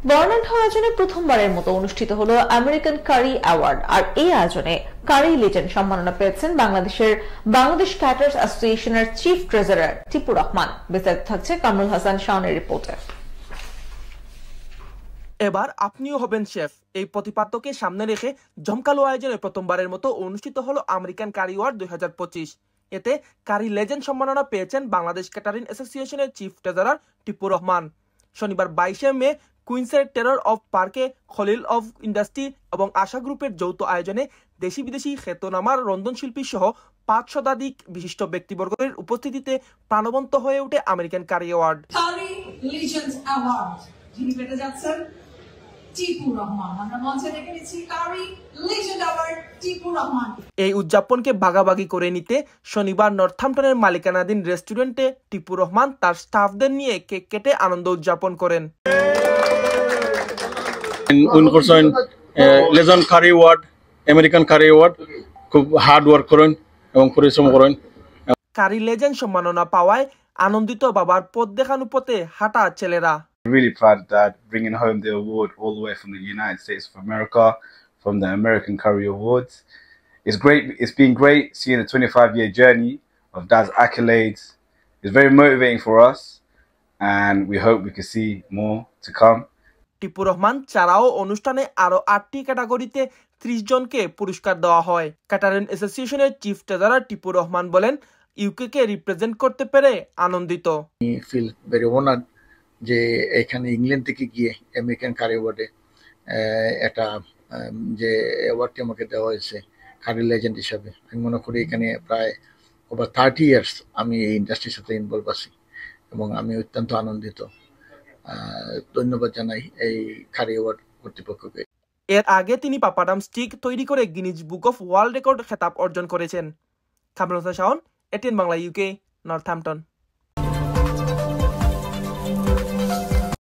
বর্ণাঢ্য আয়োজনে প্রথমবারের মতো অনুষ্ঠিত হলো আমেরিকান কারি অ্যাওয়ার্ড। আর এই আয়োজনে কারি লিজেন্ড সম্মাননা পেয়েছেন বাংলাদেশ ক্যাটার্স অ্যাসোসিয়েশনের চিফ ট্রেজারার টিপু রহমান। বিস্তারিত থাকছে কামরুল হাসান শাওনের রিপোর্টে। এবার আপনিও হবেন শেফ, এই প্রতিপাদ্যকে সামনে রেখে জমকালো আয়োজনে প্রথমবারের মতো অনুষ্ঠিত হলো আমেরিকান কারি অ্যাওয়ার্ড 2025। এতে কারি লেজেন্ড সম্মাননা পেয়েছেন বাংলাদেশ ক্যাটারিং অ্যাসোসিয়েশনের চিফ ট্রেজারার টিপু রহমান। শনিবার 22শে মে কুইন্সের টেরর অফ পার্কে খলিল অফ ইন্ডাস্ট্রি এবং আশা গ্রুপের যৌথ আয়োজনে দেশি বিদেশি খ্যাতনামা রন্ধনশিল্পী সহ 5 শতাধিক বিশিষ্ট ব্যক্তিবর্গের উপস্থিতিতে প্রাণবন্ত হয়ে ওঠে আমেরিকান কারি অ্যাওয়ার্ড। যিনি পেতে যাচ্ছেন টিপু রহমান। আমরা মঞ্চে দেখে নিচ্ছি কারি লিজেন্ড অ্যাওয়ার্ড টিপু রহমান। এই উদযাপনকে ভাগাভাগি করে নিতে শনিবার নর্থহ্যাম্পটনের মালিকানাধীন রেস্টুরেন্টে টিপু রহমান তার স্টাফদের নিয়ে কেক কেটে আনন্দ উদযাপন করেন। লেজেন্ড কারি অ্যাওয়ার্ড, আমেরিকান কারি অ্যাওয়ার্ড খুব হার্ড ওয়ার্ক করেন এবং পরিশ্রম করেন। কারি লেজেন্ড সম্মাননা পাওয়ায় আনন্দিত বাবার পথ দেখানো পথে হাঁটা ছেলেরা। Really proud of Dad bringing home the award all the way from the United States of America, from the American Curry Awards. It's great. It's been great seeing the 25-year journey of Dad's accolades. It's very motivating for us, and we hope we can see more to come. Tipu Rahman ছাড়াও অনুষ্ঠানে আরো 8টি ক্যাটাগরিতে 30 জনকে পুরস্কার দেওয়া হয়। Catering অ্যাসোসিয়েশনের চিফ ট্রেজারার টিপু রহমান বলেন, ইউকে কে রিপ্রেজেন্ট করতে পেরে আনন্দিত। ফিল ভেরি অনার্ড যে এখানে ইংল্যান্ড থেকে গিয়ে আমেরিকান কারি অ্যাওয়ার্ডে একটা যে অ্যাওয়ার্ডটি আমাকে দেওয়া হয়েছে কারি লেজেন্ড হিসাবে। আমি মনে করি এখানে প্রায় ওভার 30 ইয়ার্স আমি এই ইন্ডাস্ট্রির সাথে ইনভলভ আছি এবং আমি অত্যন্ত আনন্দিত। ধন্যবাদ জানাই এই কারি অ্যাওয়ার্ড কর্তৃপক্ষকে। এর আগে তিনি পাপাডাম স্টিক তৈরি করে Guinness book of world record খেতাব অর্জন করেছেন। Kamrul Hasan Shaon, ATN Bangla, UK, Northampton.